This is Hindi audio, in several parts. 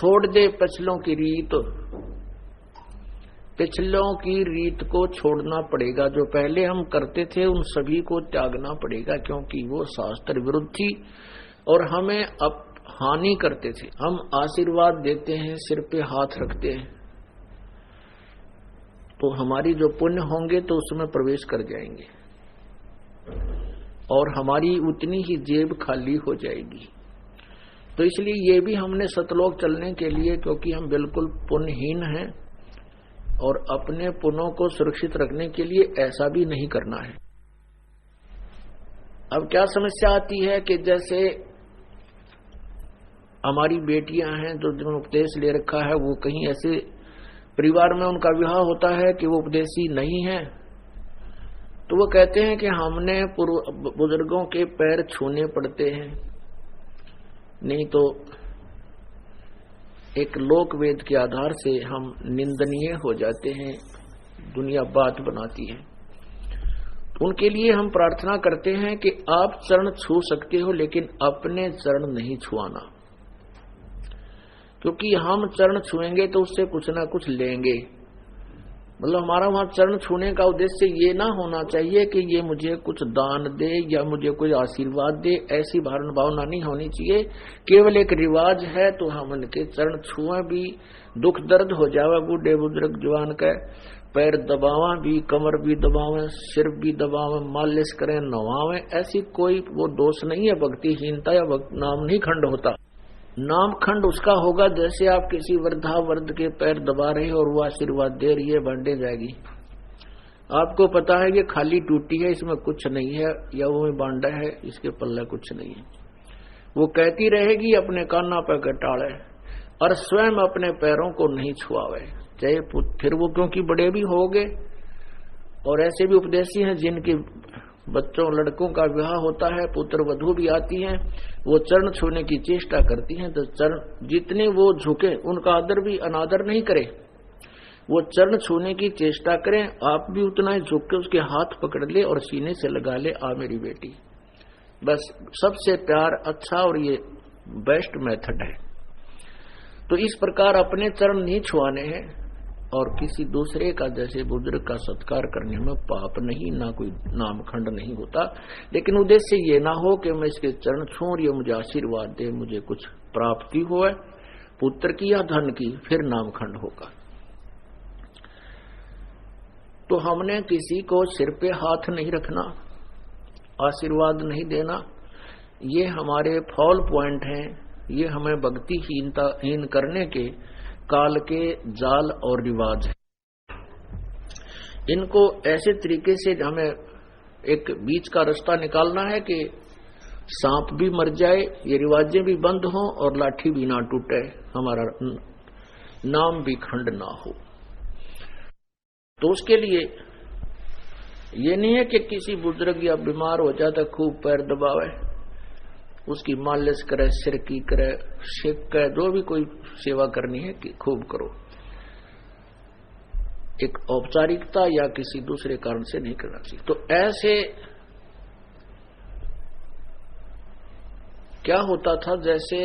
छोड़ दे पिछलों की रीत। पिछलों की रीत को छोड़ना पड़ेगा। जो पहले हम करते थे उन सभी को त्यागना पड़ेगा, क्योंकि वो शास्त्र विरुद्ध थी और हमें हानि करते थे। हम आशीर्वाद देते हैं, सिर पे हाथ रखते हैं, तो हमारी जो पुण्य होंगे तो उसमें प्रवेश कर जाएंगे और हमारी उतनी ही जेब खाली हो जाएगी। तो इसलिए ये भी हमने सतलोक चलने के लिए, क्योंकि हम बिल्कुल पुण्यहीन हैं और अपने पुण्यों को सुरक्षित रखने के लिए ऐसा भी नहीं करना है। अब क्या समस्या आती है कि जैसे हमारी बेटियां हैं जो जिन्होंने उपदेश ले रखा है, वो कहीं ऐसे परिवार में उनका विवाह होता है कि वो उपदेशी नहीं है, तो वो कहते हैं कि हमने बुजुर्गों के पैर छूने पड़ते हैं, नहीं तो एक लोक वेद के आधार से हम निंदनीय हो जाते हैं, दुनिया बात बनाती है। तो उनके लिए हम प्रार्थना करते हैं कि आप चरण छू सकते हो, लेकिन अपने चरण नहीं छुआना, क्योंकि हम चरण छुएंगे तो उससे कुछ ना कुछ लेंगे। मतलब हमारा वहां चरण छूने का उद्देश्य ये ना होना चाहिए कि ये मुझे कुछ दान दे या मुझे कोई आशीर्वाद दे, ऐसी भावना नहीं होनी चाहिए। केवल एक रिवाज है तो हम उनके चरण छुआ भी, दुख दर्द हो जावे बूढ़े बुजुर्ग जवान का, पैर दबावा भी, कमर भी दबावे, सिर भी दबावे, मालिश करें, नवावे, ऐसी कोई वो दोष नहीं है। भक्तिहीनता या नाम नहीं खंड होता। नाम खंड उसका होगा जैसे आप किसी वृद्धा वर्द के पैर दबा रहे हो और वो आशीर्वाद दे रही है, बांटे जाएगी। आपको पता है ये खाली टूटी है, इसमें कुछ नहीं है, या वो में बांडा है, इसके पल्ले कुछ नहीं है। वो कहती रहेगी अपने काना पे कटाड़े और स्वयं अपने पैरों को नहीं छुआवे, चाहे फिर वो क्योंकि बड़े भी हो गए। और ऐसे भी उपदेशी हैं जिनके बच्चों लड़कों का विवाह होता है, पुत्र वधू भी आती हैं, वो चरण छूने की चेष्टा करती हैं, तो चरण जितने वो झुके उनका आदर भी अनादर नहीं करे, वो चरण छूने की चेष्टा करें। आप भी उतना ही झुक के उसके हाथ पकड़ ले और सीने से लगा ले, आ मेरी बेटी। बस सबसे प्यार अच्छा और ये बेस्ट मेथड है। तो इस प्रकार अपने चरण नहीं छुआने हैं और किसी दूसरे का जैसे बुजुर्ग का सत्कार करने में पाप नहीं, ना कोई नाम खंड नहीं होता। लेकिन उद्देश्य ये ना हो कि मैं इसके चरण छूं और ये मुझे आशीर्वाद दे, मुझे कुछ प्राप्ति हो पुत्र की या धन की, फिर नाम खंड होगा। तो हमने किसी को सिर पे हाथ नहीं रखना, आशीर्वाद नहीं देना, ये हमारे फॉल पॉइंट हैं। ये हमें भक्तिहीन करने के काल के जाल और रिवाज है। इनको ऐसे तरीके से हमें एक बीच का रास्ता निकालना है कि सांप भी मर जाए, ये रिवाजें भी बंद हों और लाठी भी ना टूटे, हमारा नाम भी खंड ना हो। तो उसके लिए ये नहीं है कि किसी बुजुर्ग या बीमार हो जाता खूब पैर दबावे, उसकी मालिश करे, सिर की करे, शेक करे, जो भी कोई सेवा करनी है कि खूब करो। एक औपचारिकता या किसी दूसरे कारण से नहीं करना चाहिए। तो ऐसे क्या होता था, जैसे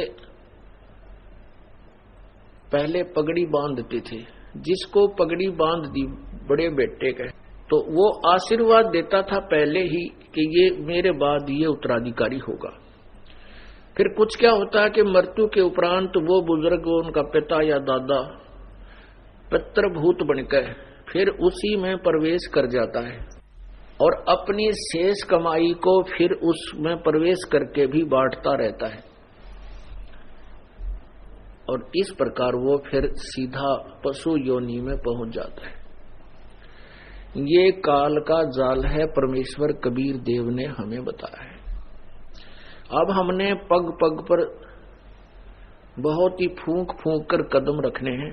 पहले पगड़ी बांधते थे, जिसको पगड़ी बांध दी बड़े बेटे का, तो वो आशीर्वाद देता था पहले ही कि ये मेरे बाद ये उत्तराधिकारी होगा। फिर कुछ क्या होता है कि मृत्यु के उपरांत वो बुजुर्ग, उनका पिता या दादा पितृभूत बनकर फिर उसी में प्रवेश कर जाता है और अपनी शेष कमाई को फिर उसमें प्रवेश करके भी बांटता रहता है, और इस प्रकार वो फिर सीधा पशु योनि में पहुंच जाता है। ये काल का जाल है, परमेश्वर कबीर देव ने हमें बताया है। अब हमने पग पग पर बहुत ही फूंक फूंक कर कदम रखने हैं।